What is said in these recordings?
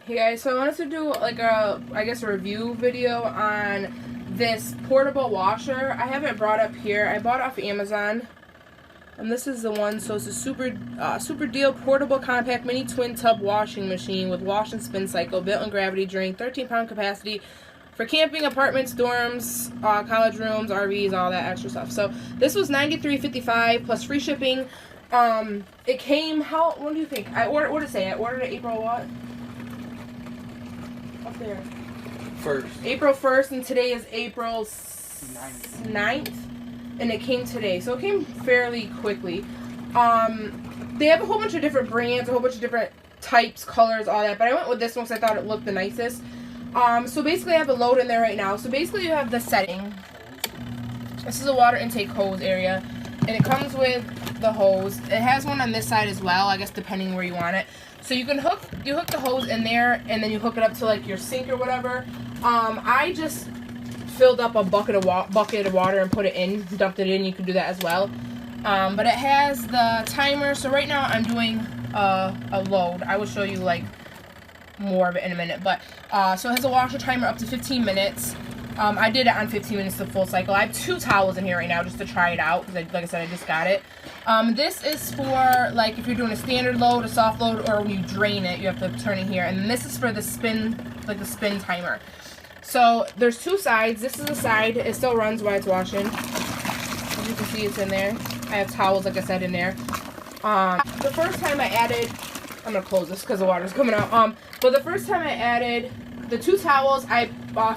Hey guys, so I wanted to do like a, I guess, a review video on this portable washer. I have it brought up here. I bought it off Amazon, and this is the one. So it's a super deal portable compact mini twin tub washing machine with wash and spin cycle, built-in gravity drain, 13-pound capacity for camping, apartments, dorms, college rooms, RVs, all that extra stuff. So this was $93.55 plus free shipping. It came, what do you think? What did it say? I ordered it April what? Up there. 1st. April 1st, and today is April 9th, and it came today. So it came fairly quickly. They have a whole bunch of different brands, a whole bunch of different types, colors, all that, but I went with this one because I thought it looked the nicest. So basically I have a load in there right now. So basically you have the setting. This is a water intake hose area, and it comes with the hose. It has one on this side as well, I guess, depending where you want it. So you can hook the hose in there, and then you hook it up to like your sink or whatever. I just filled up a bucket of water and put it in, dumped it in. You can do that as well. But it has the timer. So right now I'm doing a load. I will show you like more of it in a minute. But so it has a washer timer up to 15 minutes. I did it on 15 minutes, the full cycle. I have 2 towels in here right now just to try it out, because like I said, I just got it. This is for like if you're doing a standard load, a soft load, or when you drain it, you have to turn it here. And this is for the spin, like the spin timer. So there's 2 sides. This is the side. It still runs while it's washing. As you can see, it's in there. I have towels, like I said, in there. The first time I added, I'm gonna close this because the water's coming out. But the first time I added the 2 towels, I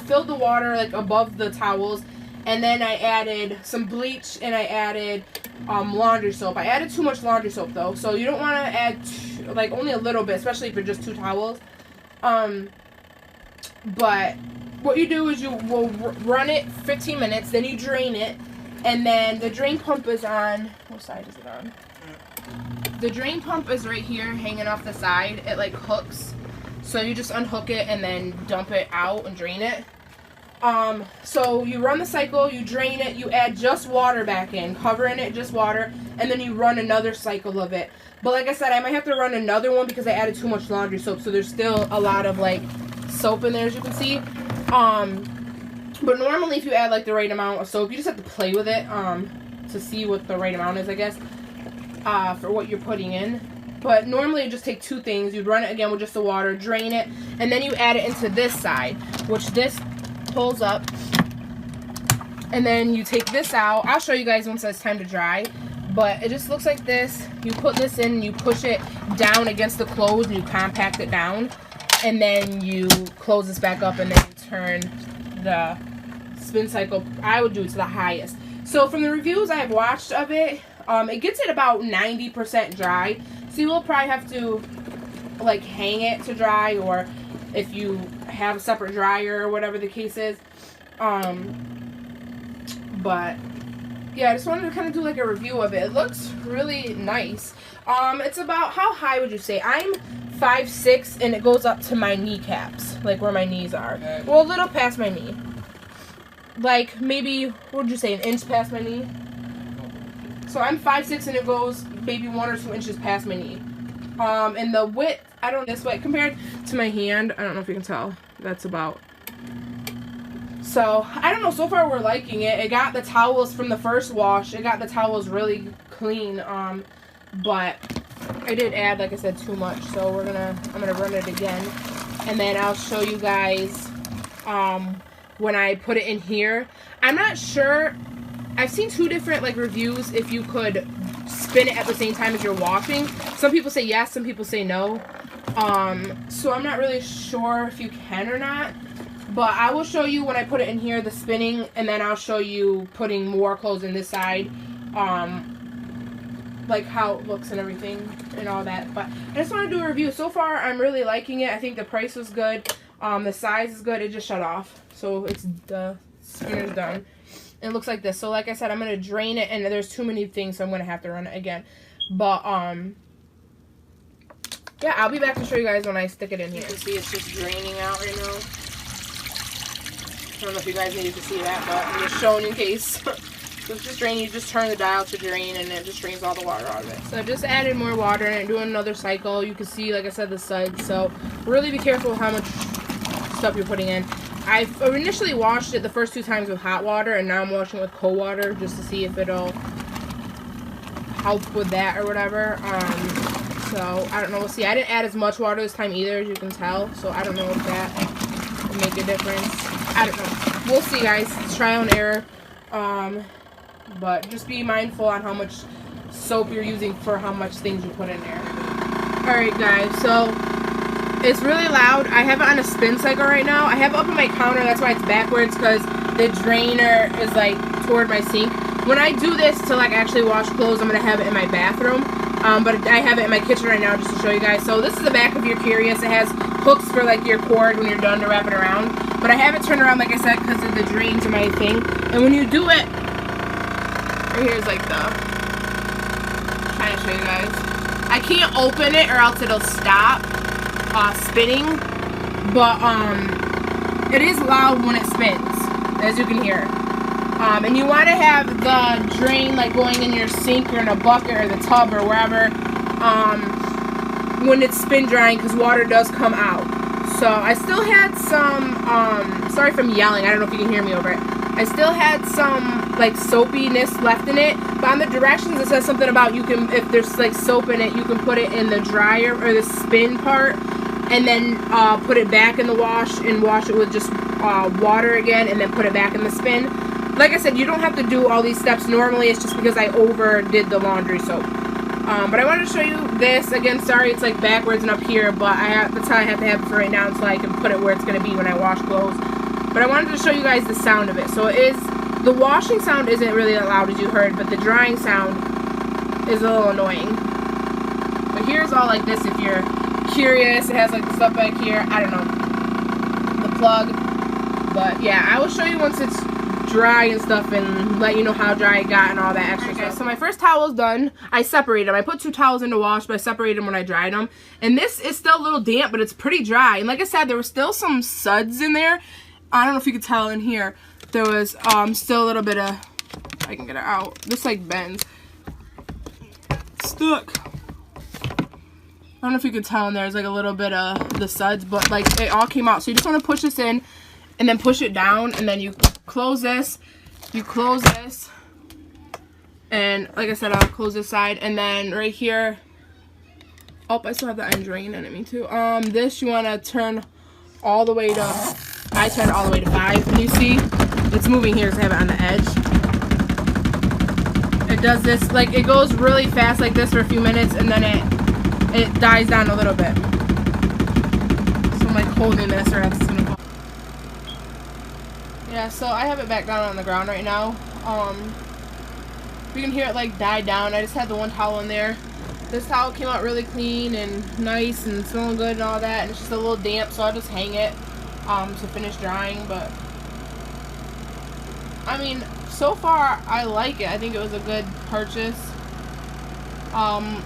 filled the water like above the towels, and then I added some bleach, and I added laundry soap. I added too much laundry soap though, so you don't want to add like only a little bit, especially for just 2 towels. But what you do is you will run it 15 minutes, then you drain it, and then the drain pump is on. What side is it on? The drain pump is right here, hanging off the side. It like hooks. So you just unhook it and then dump it out and drain it. So you run the cycle, you drain it, you add just water back in, covering it, just water, and then you run another cycle of it. But like I said, I might have to run another one because I added too much laundry soap, so there's still a lot of like soap in there, as you can see. But normally if you add like the right amount of soap, you just have to play with it to see what the right amount is, I guess, for what you're putting in. But normally you just take 2 things. You'd run it again with just the water, drain it, and then you add it into this side, which this pulls up. And then you take this out. I'll show you guys once it's time to dry. But it just looks like this. You put this in, and you push it down against the clothes, and you compact it down. And then you close this back up, and then you turn the spin cycle. I would do it to the highest. So from the reviews I have watched of it, it gets it about 90% dry. So you will probably have to like hang it to dry, or if you have a separate dryer or whatever the case is. But yeah, I just wanted to kind of do like a review of it. It looks really nice. It's about, how high would you say? I'm 5'6", and it goes up to my kneecaps, like where my knees are. Well, a little past my knee. Like maybe, what would you say, an inch past my knee? So I'm 5'6", and it goes maybe 1 or 2 inches past my knee. And the width, I don't know this way, compared to my hand, I don't know if you can tell, that's about. So, I don't know, so far we're liking it. It got the towels from the first wash, it got the towels really clean, but I did add, like I said, too much, so I'm gonna run it again, and then I'll show you guys, when I put it in here. I'm not sure. I've seen 2 different like reviews if you could spin it at the same time as you're washing. Some people say yes, some people say no. So I'm not really sure if you can or not. But I will show you when I put it in here, the spinning, and then I'll show you putting more clothes in this side. Like how it looks and everything and all that. But I just want to do a review. So far I'm really liking it. I think the price was good. The size is good. It just shut off. So it's the spinner's done. It looks like this. So like I said, I'm going to drain it, and there's too many things, so I'm going to have to run it again. But, yeah, I'll be back to show you guys when I stick it in here. You can see it's just draining out right now. I don't know if you guys needed to see that, but I'm just showing in case. So it's just draining. You just turn the dial to drain, and it just drains all the water out of it. So I just added more water and doing another cycle. You can see, like I said, the suds. So really be careful how much stuff you're putting in. I initially washed it the first 2 times with hot water, and now I'm washing it with cold water just to see if it'll help with that or whatever. So I don't know. We'll see. I didn't add as much water this time either, as you can tell. So I don't know if that will make a difference. I don't know. We'll see, guys. It's trial and error. But just be mindful on how much soap you're using for how much things you put in there. Alright, guys. So it's really loud. I have it on a spin cycle right now. I have it up on my counter. That's why it's backwards, because the drainer is like toward my sink. When I do this to like actually wash clothes, I'm going to have it in my bathroom. But I have it in my kitchen right now just to show you guys. So this is the back if you're curious. It has hooks for like your cord when you're done to wrap it around. But I have it turned around, like I said, because of the drain to my thing. And when you do it, right here's like the, I'm trying to show you guys. I can't open it or else it'll stop spinning. But it is loud when it spins, as you can hear. And you want to have the drain like going in your sink or in a bucket or the tub or wherever when it's spin drying, because water does come out. So I still had some, sorry if I'm yelling, I don't know if you can hear me over it. I still had some like soapiness left in it, but on the directions it says something about you can, if there's like soap in it, you can put it in the dryer or the spin part and then put it back in the wash and wash it with just water again and then put it back in the spin. Like I said, you don't have to do all these steps normally. It's just because I overdid the laundry soap. But I wanted to show you this. Again, sorry it's like backwards and up here, but that's how I have to have it for right now until I can put it where it's going to be when I wash clothes. But I wanted to show you guys the sound of it. So it is, the washing sound isn't really that loud as you heard, but the drying sound is a little annoying. But here's all like this if you're curious. It has like the stuff back here. I don't know. The plug. But yeah, I will show you once it's dry and stuff and let you know how dry it got and all that extra stuff. So my first towel is done. I separated them. I put 2 towels in to wash, but I separated them when I dried them. And this is still a little damp, but it's pretty dry. And like I said, there was still some suds in there. I don't know if you could tell in here. There was still a little bit of, I can get it out. This like bends. It's stuck. I don't know if you could tell in there's like a little bit of the suds, but like it all came out. So you just want to push this in and then push it down, and then you close this, you close this, and like I said, I'll close this side, and then right here, oh, I still have the end drain in it, me too. This you want to turn all the way to, I turned all the way to 5, and you see, it's moving here because I have it on the edge. It does this, like, it goes really fast like this for a few minutes, and then it dies down a little bit. So I'm like holding this, or else it's gonna fall. Yeah, so I have it back down on the ground right now. You can hear it like die down. I just had the 1 towel in there. This towel came out really clean and nice and smelling good and all that, and it's just a little damp, so I'll just hang it to finish drying. But I mean, so far I like it. I think it was a good purchase.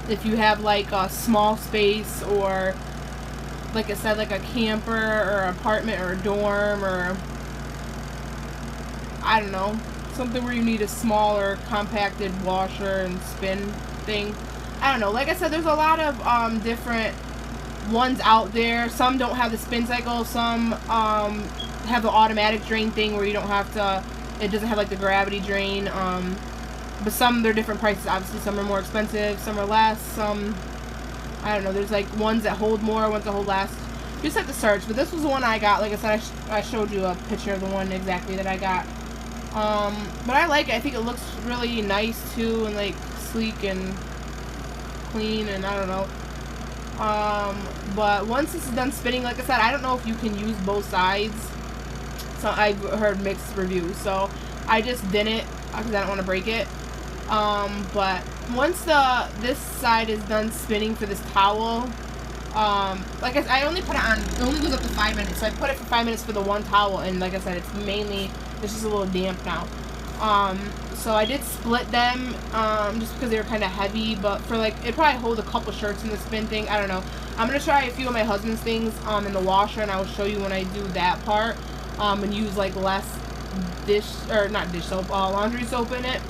If you have like a small space, or like I said, like a camper or apartment or a dorm, or I don't know, something where you need a smaller compacted washer and spin thing. I don't know, like I said, there's a lot of different ones out there. Some don't have the spin cycle, some have the automatic drain thing where you don't have to, it doesn't have like the gravity drain, but some, they're different prices. Obviously some are more expensive, some are less, some, I don't know, there's like ones that hold more, ones that hold less. You just have to search, but this was the one I got. Like I said, I showed you a picture of the one exactly that I got. But I like it. I think it looks really nice too, and like sleek and clean, and I don't know. But once this is done spinning, like I said, I don't know if you can use both sides. So I've heard mixed reviews, so I just didn't because I don't want to break it. But once this side is done spinning for this towel, like I only put it on, it only goes up to 5 minutes, so I put it for 5 minutes for the 1 towel, and like I said, it's mainly, it's just a little damp now. So I did split them, just because they were kind of heavy, but for like, it probably hold a couple shirts in the spin thing, I don't know. I'm going to try a few of my husband's things, in the washer, and I will show you when I do that part, and use like less dish, or not dish soap, laundry soap in it.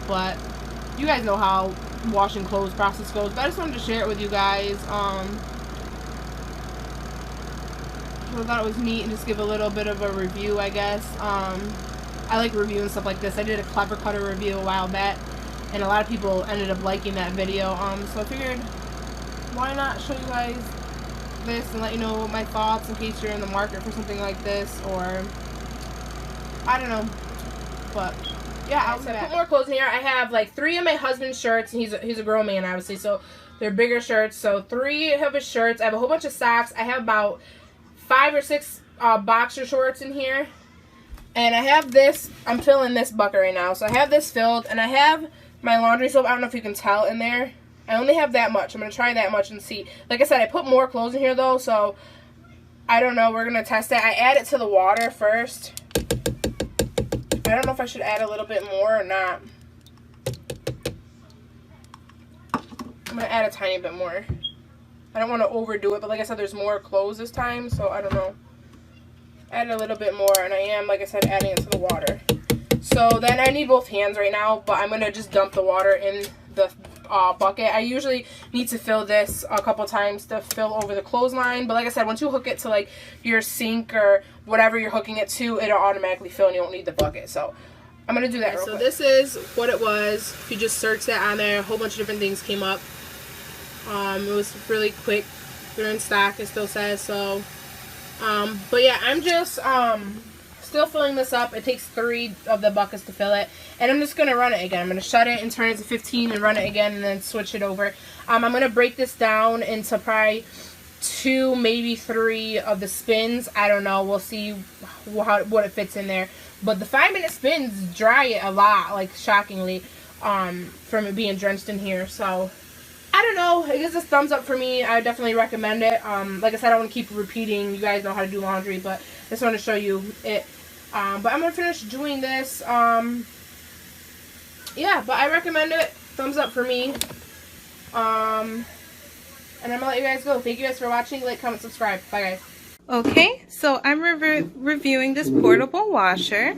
But you guys know how washing clothes process goes. But I just wanted to share it with you guys. I thought it was neat and just give a little bit of a review, I guess. I like reviewing stuff like this. I did a Clever Cutter review a while back, and a lot of people ended up liking that video. So I figured, why not show you guys this and let you know my thoughts in case you're in the market for something like this, or I don't know. But yeah, I'll put more clothes in here. I have like 3 of my husband's shirts, and he's a grown man, obviously, so they're bigger shirts. So 3 of his shirts. I have a whole bunch of socks. I have about 5 or 6 boxer shorts in here. And I have this, I'm filling this bucket right now. So I have this filled, and I have my laundry soap. I don't know if you can tell in there. I only have that much. I'm going to try that much and see. Like I said, I put more clothes in here though, so I don't know. We're going to test it. I add it to the water first. I don't know if I should add a little bit more or not. I'm going to add a tiny bit more. I don't want to overdo it, but like I said, there's more clothes this time, so I don't know. Add a little bit more, and I am, like I said, adding it to the water. So then I need both hands right now, but I'm going to just dump the water in the bucket. I usually need to fill this a couple times to fill over the clothesline, but like I said, once you hook it to like your sink or whatever you're hooking it to, it'll automatically fill and you don't need the bucket. So I'm going to do that real quick. So this is what it was. If you just search that on there, a whole bunch of different things came up. It was really quick. They're in stock, it still says. So but yeah, I'm just still filling this up. It takes 3 of the buckets to fill it, and I'm just going to run it again. I'm going to shut it and turn it to 15 and run it again, and then switch it over. I'm going to break this down into probably 2, maybe 3 of the spins. I don't know. We'll see what it fits in there. But the 5-minute spins dry it a lot, like shockingly, from it being drenched in here. So I don't know. It gives a thumbs up for me. I definitely recommend it. Like I said, I don't want to keep repeating. You guys know how to do laundry, but I just want to show you it. But I'm going to finish doing this. Yeah, but I recommend it. Thumbs up for me. And I'm going to let you guys go. Thank you guys for watching. Like, comment, subscribe. Bye, guys. Okay, so I'm reviewing this portable washer.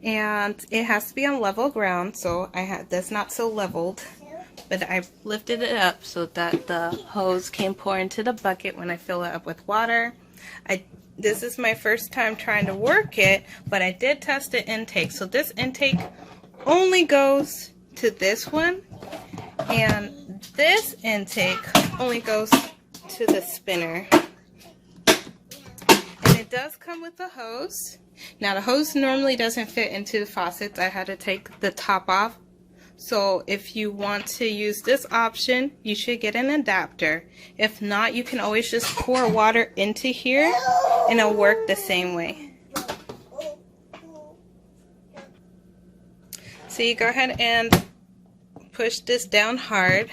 And it has to be on level ground, so I had this not so leveled. But I lifted it up so that the hose can pour into the bucket when I fill it up with water. This is my first time trying to work it, but I did test the intake. So this intake only goes to this one, and this intake only goes to the spinner. And it does come with a hose. Now the hose normally doesn't fit into the faucets. I had to take the top off. So if you want to use this option, you should get an adapter. If not, you can always just pour water into here and it'll work the same way. So you go ahead and push this down hard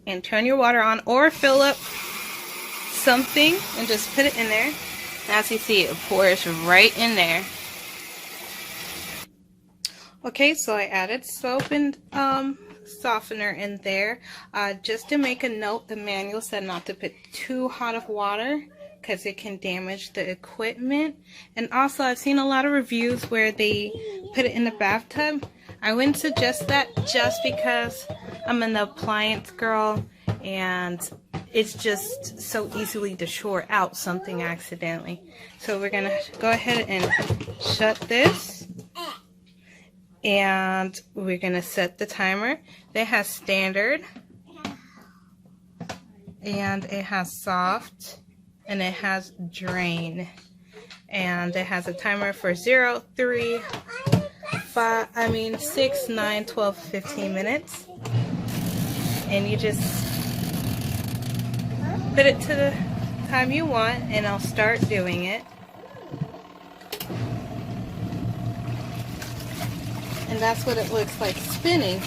and turn your water on, or fill up something and just put it in there. As you see, it pours right in there. Okay, so I added soap and softener in there. Just to make a note, the manual said not to put too hot of water because it can damage the equipment. And also, I've seen a lot of reviews where they put it in the bathtub. I wouldn't suggest that just because I'm an appliance girl and it's just so easily to short out something accidentally. So we're going to go ahead and shut this. And we're going to set the timer. It has standard, and it has soft, and it has drain. And it has a timer for 0, 3, 5, 6, 9, 12, 15 minutes. And you just put it to the time you want, and I'll start doing it. And that's what it looks like spinning.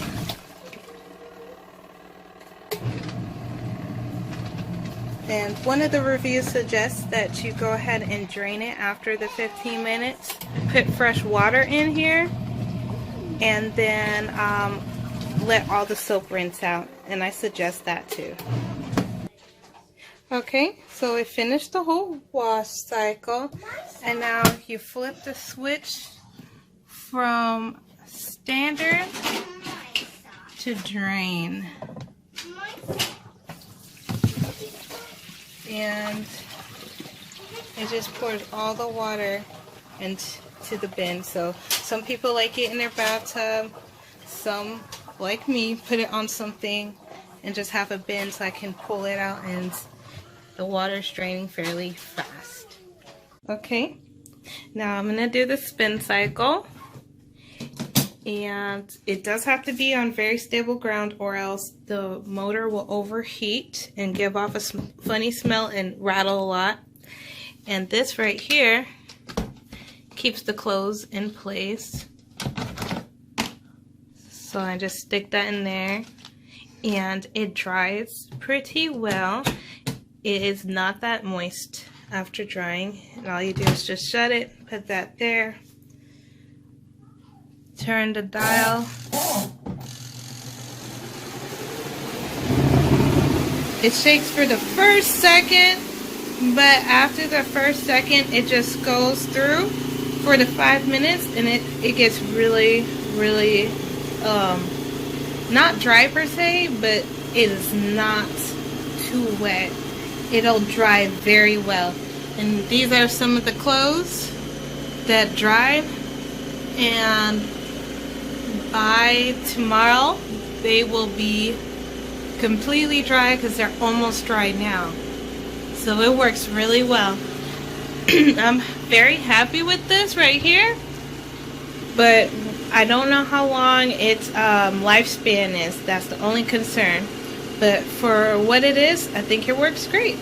And one of the reviews suggests that you go ahead and drain it after the 15 minutes. Put fresh water in here. And then let all the soap rinse out. And I suggest that too. Okay, so we finished the whole wash cycle. And now you flip the switch from standard to drain. And it just pours all the water into the bin. So some people like it in their bathtub. Some, like me, put it on something and just have a bin so I can pull it out and the water's draining fairly fast. Okay, now I'm gonna do the spin cycle. And it does have to be on very stable ground or else the motor will overheat and give off a funny smell and rattle a lot. And this right here keeps the clothes in place. So I just stick that in there and it dries pretty well. It is not that moist after drying. And all you do is just shut it, put that there. Turn the dial. It shakes for the first second, but after the first second, it just goes through for the 5 minutes, and it gets really, really, not dry per se, but it is not too wet. It'll dry very well. And these are some of the clothes that dried, and by tomorrow they will be completely dry because they're almost dry now. So it works really well. I'm very happy with this right here, but I don't know how long its lifespan is. That's the only concern. But for what it is, I think it works great.